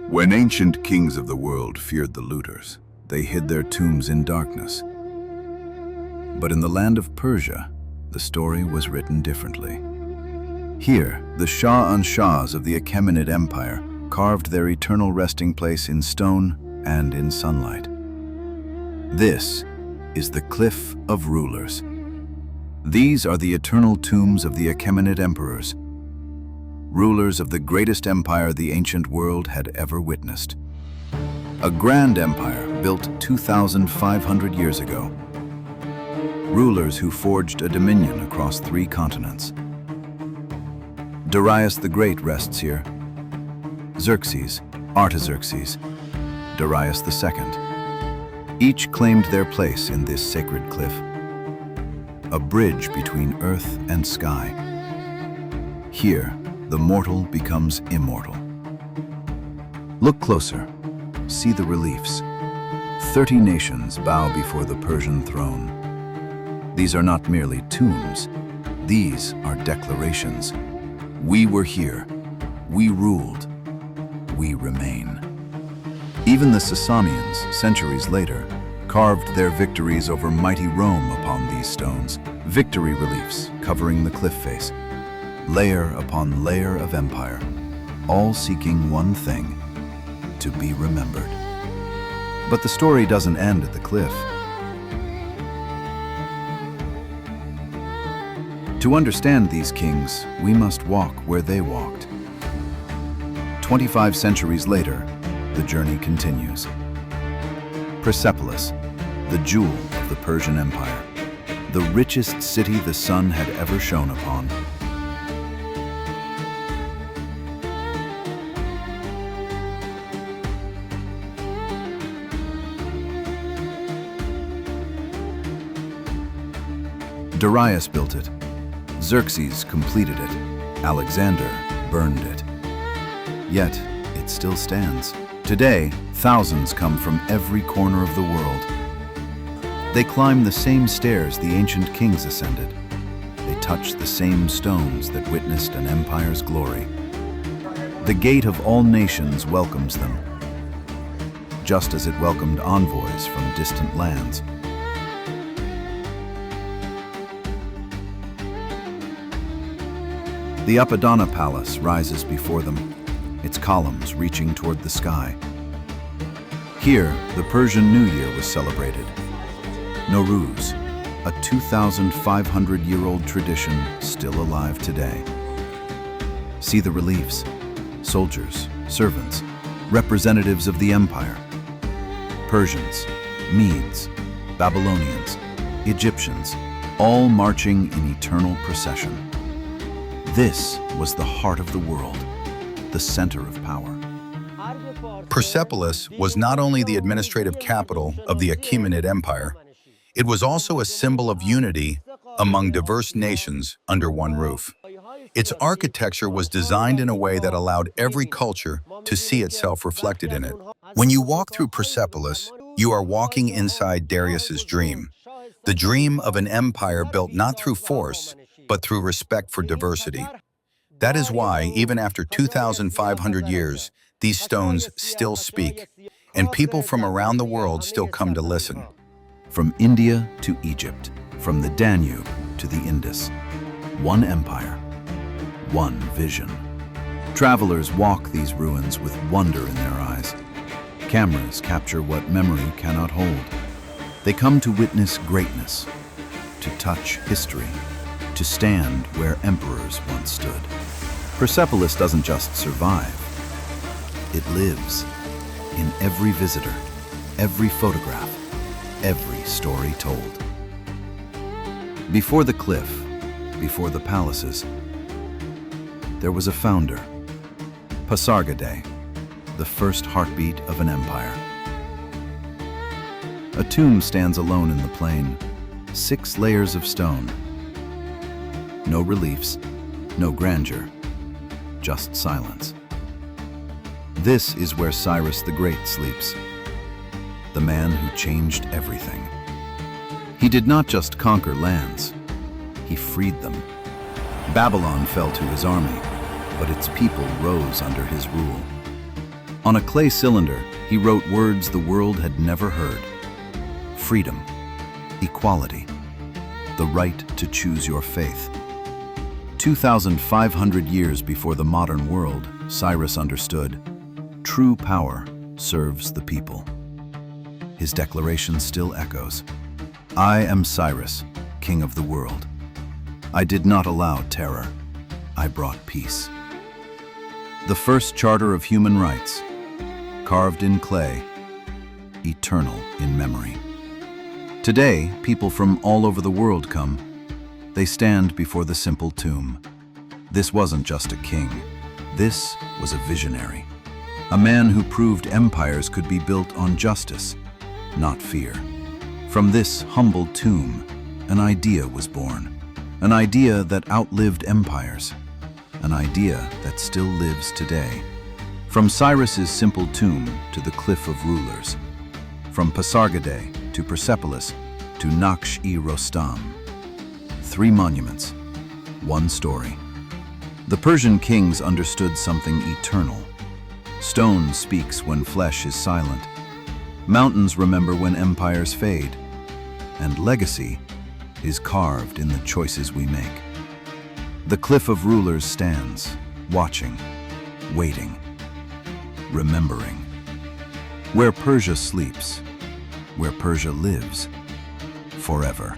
When ancient kings of the world feared the looters, they hid their tombs in darkness. But in the land of Persia, the story was written differently. Here, the Shah-Shahs of the Achaemenid Empire carved their eternal resting place in stone and in sunlight. This is the Cliff of Rulers. These are the eternal tombs of the Achaemenid emperors, rulers of the greatest empire the ancient world had ever witnessed. A grand empire built 2,500 years ago. Rulers who forged a dominion across 3 continents. Darius the Great rests here. Xerxes, Artaxerxes, Darius II. Each claimed their place in this sacred cliff, a bridge between earth and sky. Here, the mortal becomes immortal. Look closer. See the reliefs. 30 nations bow before the Persian throne. These are not merely tombs. These are declarations. We were here. We ruled. We remain. Even the Sasanians, centuries later, carved their victories over mighty Rome upon these stones, victory reliefs covering the cliff face. Layer upon layer of empire, all seeking one thing, to be remembered. But the story doesn't end at the cliff. To understand these kings, we must walk where they walked. 25 centuries later, the journey continues. Persepolis, the jewel of the Persian Empire, the richest city the sun had ever shone upon. Darius built it, Xerxes completed it, Alexander burned it. Yet, it still stands. Today, thousands come from every corner of the world. They climb the same stairs the ancient kings ascended. They touch the same stones that witnessed an empire's glory. The gate of all nations welcomes them, just as it welcomed envoys from distant lands. The Apadana Palace rises before them, its columns reaching toward the sky. Here, the Persian New Year was celebrated. Nowruz, a 2,500-year-old tradition still alive today. See the reliefs, soldiers, servants, representatives of the empire. Persians, Medes, Babylonians, Egyptians, all marching in eternal procession. This was the heart of the world, the center of power. Persepolis was not only the administrative capital of the Achaemenid Empire, it was also a symbol of unity among diverse nations under one roof. Its architecture was designed in a way that allowed every culture to see itself reflected in it. When you walk through Persepolis, you are walking inside Darius's dream, the dream of an empire built not through force, but through respect for diversity. That is why, even after 2,500 years, these stones still speak, and people from around the world still come to listen. From India to Egypt, from the Danube to the Indus, one empire, one vision. Travelers walk these ruins with wonder in their eyes. Cameras capture what memory cannot hold. They come to witness greatness, to touch history, to stand where emperors once stood. Persepolis doesn't just survive. It lives in every visitor, every photograph, every story told. Before the cliff, before the palaces, there was a founder, Pasargadae, the first heartbeat of an empire. A tomb stands alone in the plain, 6 layers of stone. No reliefs, no grandeur, just silence. This is where Cyrus the Great sleeps, the man who changed everything. He did not just conquer lands, he freed them. Babylon fell to his army, but its people rose under his rule. On a clay cylinder, he wrote words the world had never heard. Freedom, equality, the right to choose your faith. 2,500 years before the modern world, Cyrus understood, true power serves the people. His declaration still echoes, I am Cyrus, king of the world. I did not allow terror, I brought peace. The first charter of human rights, carved in clay, eternal in memory. Today, people from all over the world come. They stand before the simple tomb. This wasn't just a king. This was a visionary. A man who proved empires could be built on justice, not fear. From this humble tomb, an idea was born. An idea that outlived empires. An idea that still lives today. From Cyrus's simple tomb to the Cliff of Rulers. From Pasargadae to Persepolis to Naqsh-e-Rostam. 3 monuments, 1 story. The Persian kings understood something eternal. Stone speaks when flesh is silent. Mountains remember when empires fade. And legacy is carved in the choices we make. The Cliff of Rulers stands, watching, waiting, remembering. Where Persia sleeps, where Persia lives, forever.